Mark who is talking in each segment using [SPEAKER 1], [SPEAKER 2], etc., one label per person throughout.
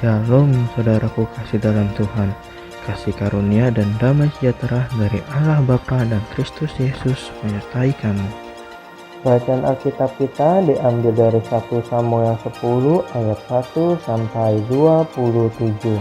[SPEAKER 1] Shalom saudaraku kasih dalam Tuhan, kasih karunia dan damai sejahtera dari Allah Bapa dan Kristus Yesus menyertai kamu.
[SPEAKER 2] Bacaan Alkitab kita diambil dari 1 Samuel 10 ayat 1 sampai 27.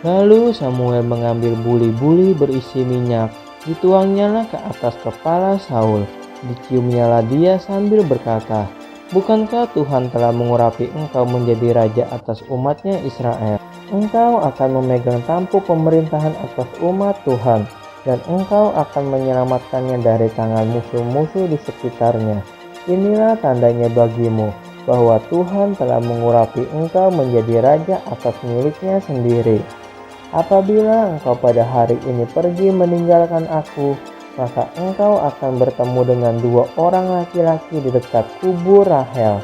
[SPEAKER 2] Lalu Samuel mengambil buli-buli berisi minyak, dituangnyalah ke atas kepala Saul, diciumnyalah dia sambil berkata, "Bukankah Tuhan telah mengurapi engkau menjadi raja atas umatnya Israel? Engkau akan memegang tampuk pemerintahan atas umat Tuhan, dan engkau akan menyelamatkannya dari tangan musuh-musuh di sekitarnya. Inilah tandanya bagimu, bahwa Tuhan telah mengurapi engkau menjadi raja atas miliknya sendiri. Apabila engkau pada hari ini pergi meninggalkan aku, maka engkau akan bertemu dengan 2 orang laki-laki di dekat kubur Rahel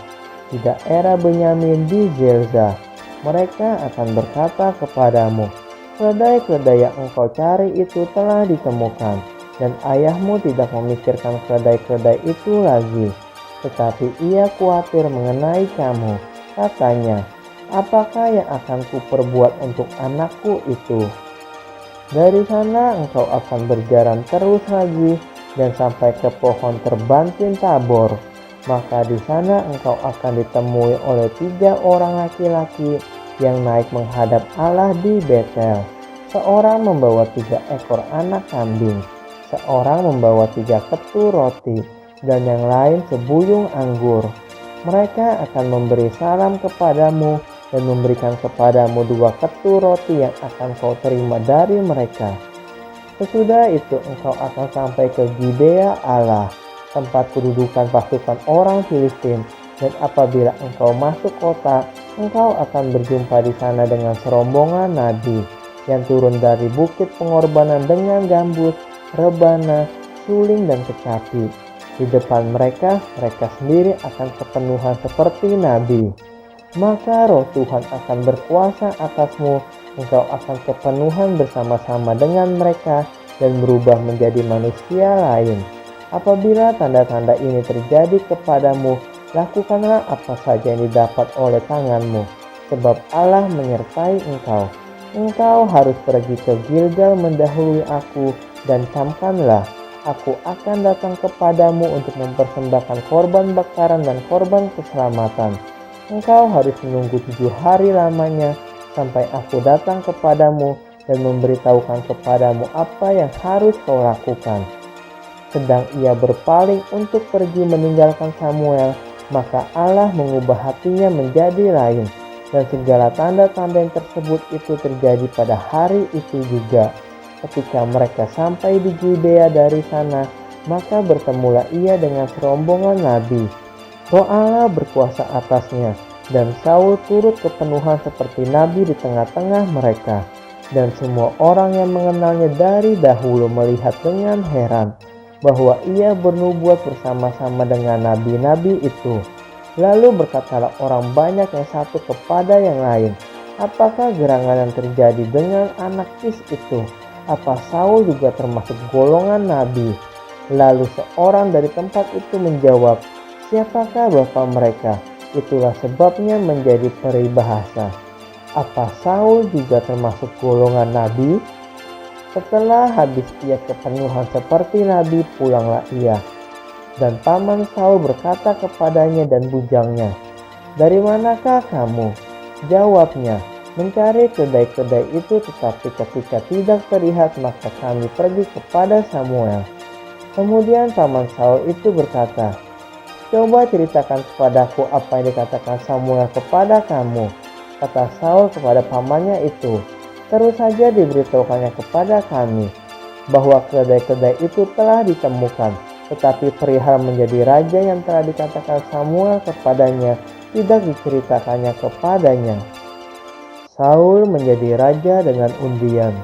[SPEAKER 2] di daerah Benyamin di Zelza. Mereka akan berkata kepadamu, keledai-keledai yang engkau cari itu telah ditemukan, dan ayahmu tidak memikirkan keledai-keledai itu lagi, tetapi ia khawatir mengenai kamu. Katanya, apakah yang akan kuperbuat untuk anakku itu? Dari sana engkau akan berjalan terus lagi dan sampai ke pohon terbantin Tabor. Maka di sana engkau akan ditemui oleh 3 orang laki-laki yang naik menghadap Allah di Betel. Seorang membawa 3 ekor anak kambing, seorang membawa 3 ketur roti, dan yang lain sebuyung anggur. Mereka akan memberi salam kepadamu dan memberikan kepadamu 2 ketur roti yang akan kau terima dari mereka. Sesudah itu engkau akan sampai ke Gibea Allah, tempat kedudukan pasukan orang Filistin, dan apabila engkau masuk kota, engkau akan berjumpa di sana dengan serombongan nabi yang turun dari bukit pengorbanan dengan gambus, rebana, suling, dan kecapi. Di depan mereka sendiri akan kepenuhan seperti nabi. Maka roh Tuhan akan berkuasa atasmu, engkau akan kepenuhan bersama-sama dengan mereka dan berubah menjadi manusia lain. Apabila tanda-tanda ini terjadi kepadamu, lakukanlah apa saja yang didapat oleh tanganmu, sebab Allah menyertai engkau. Engkau harus pergi ke Gilgal mendahului aku, dan camkanlah, aku akan datang kepadamu untuk mempersembahkan korban bakaran dan korban keselamatan. Engkau harus menunggu 7 hari lamanya sampai aku datang kepadamu dan memberitahukan kepadamu apa yang harus kau lakukan." Sedang ia berpaling untuk pergi meninggalkan Samuel, maka Allah mengubah hatinya menjadi lain, dan segala tanda-tanda yang tersebut itu terjadi pada hari itu juga. Ketika mereka sampai di Gibea dari sana, maka bertemulah ia dengan serombongan nabi. Roh Allah berkuasa atasnya, dan Saul turut kepenuhan seperti nabi di tengah-tengah mereka. Dan semua orang yang mengenalnya dari dahulu melihat dengan heran bahwa ia bernubuat bersama-sama dengan nabi-nabi itu. Lalu berkatalah orang banyak yang satu kepada yang lain, "Apakah gerangan yang terjadi dengan anak Kis itu? Apa Saul juga termasuk golongan nabi?" Lalu seorang dari tempat itu menjawab, "Siapakah bapa mereka?" Itulah sebabnya menjadi peribahasa, "Apa Saul juga termasuk golongan nabi?" Setelah habis ia kepenuhan seperti nabi, pulanglah ia. Dan paman Saul berkata kepadanya dan bujangnya, "Dari manakah kamu?" Jawabnya, "Mencari kedai-kedai itu, tetapi ketika tidak terlihat, maka kami pergi kepada Samuel." Kemudian paman Saul itu berkata, "Coba ceritakan kepadaku apa yang dikatakan Samuel kepada kamu." Kata Saul kepada pamannya itu, "Terus saja diberitahukannya kepada kami bahwa kedai-kedai itu telah ditemukan, tetapi perihal menjadi raja yang telah dikatakan Samuel kepadanya tidak diceritakannya kepadanya." Saul menjadi raja dengan undian.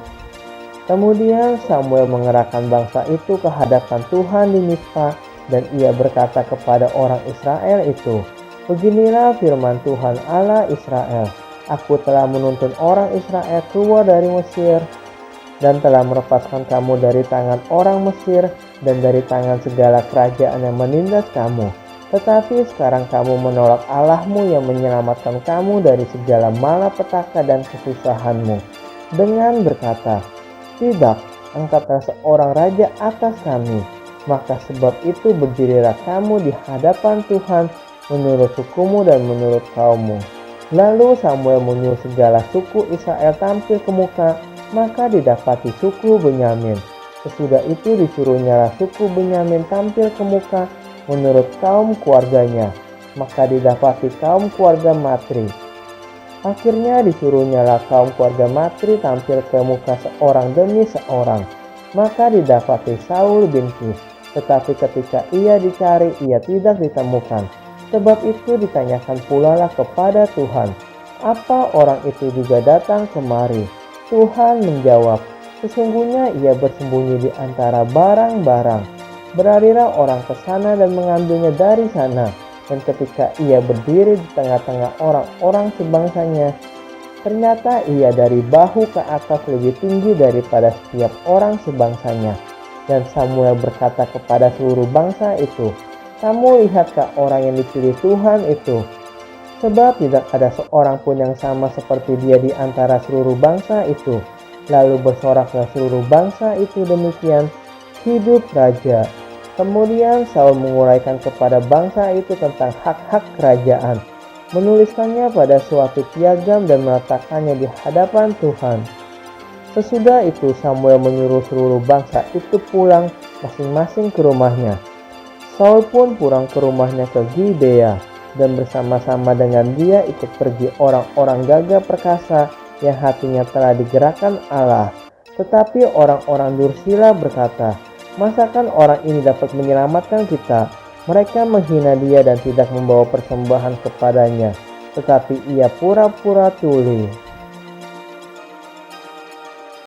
[SPEAKER 2] Kemudian Samuel mengerahkan bangsa itu ke hadapan Tuhan di Mizpa, dan ia berkata kepada orang Israel itu, "Beginilah firman Tuhan Allah Israel, aku telah menuntun orang Israel keluar dari Mesir, dan telah melepaskan kamu dari tangan orang Mesir dan dari tangan segala kerajaan yang menindas kamu. Tetapi sekarang kamu menolak Allahmu yang menyelamatkan kamu dari segala malapetaka dan kesusahanmu, dengan berkata, "Tidak, angkatlah seorang raja atas kami." Maka sebab itu berdirilah kamu di hadapan Tuhan menurut sukumu dan menurut kaummu. Lalu Samuel menyuruh segala suku Israel tampil ke muka, maka didapati suku Benyamin. Sesudah itu disuruhnyalah suku Benyamin tampil ke muka menurut kaum keluarganya, maka didapati kaum keluarga Matri. Akhirnya disuruhnyalah kaum keluarga Matri tampil ke muka seorang demi seorang, maka didapati Saul bin Kis. Tetapi ketika ia dicari, ia tidak ditemukan. Sebab itu ditanyakan pula lah kepada Tuhan, "Apa orang itu juga datang kemari?" Tuhan menjawab, "Sesungguhnya ia bersembunyi di antara barang-barang. Berlarilah orang ke sana dan mengambilnya dari sana." Dan ketika ia berdiri di tengah-tengah orang-orang sebangsanya, ternyata ia dari bahu ke atas lebih tinggi daripada setiap orang sebangsanya. Dan Samuel berkata kepada seluruh bangsa itu, "Kamu lihatkah orang yang dipilih Tuhan itu? Sebab tidak ada seorang pun yang sama seperti dia di antara seluruh bangsa itu." Lalu bersoraklah seluruh bangsa itu demikian, "Hidup raja." Kemudian Saul menguraikan kepada bangsa itu tentang hak-hak kerajaan, menuliskannya pada suatu piagam dan meletakkannya di hadapan Tuhan. Sesudah itu Samuel menyuruh seluruh bangsa itu pulang masing-masing ke rumahnya. Saul pun pulang ke rumahnya ke Gibea, dan bersama-sama dengan dia ikut pergi orang-orang gagah perkasa yang hatinya telah digerakkan Allah. Tetapi orang-orang dursila berkata, "Masakan orang ini dapat menyelamatkan kita?" Mereka menghina dia dan tidak membawa persembahan kepadanya, tetapi ia pura-pura tuli.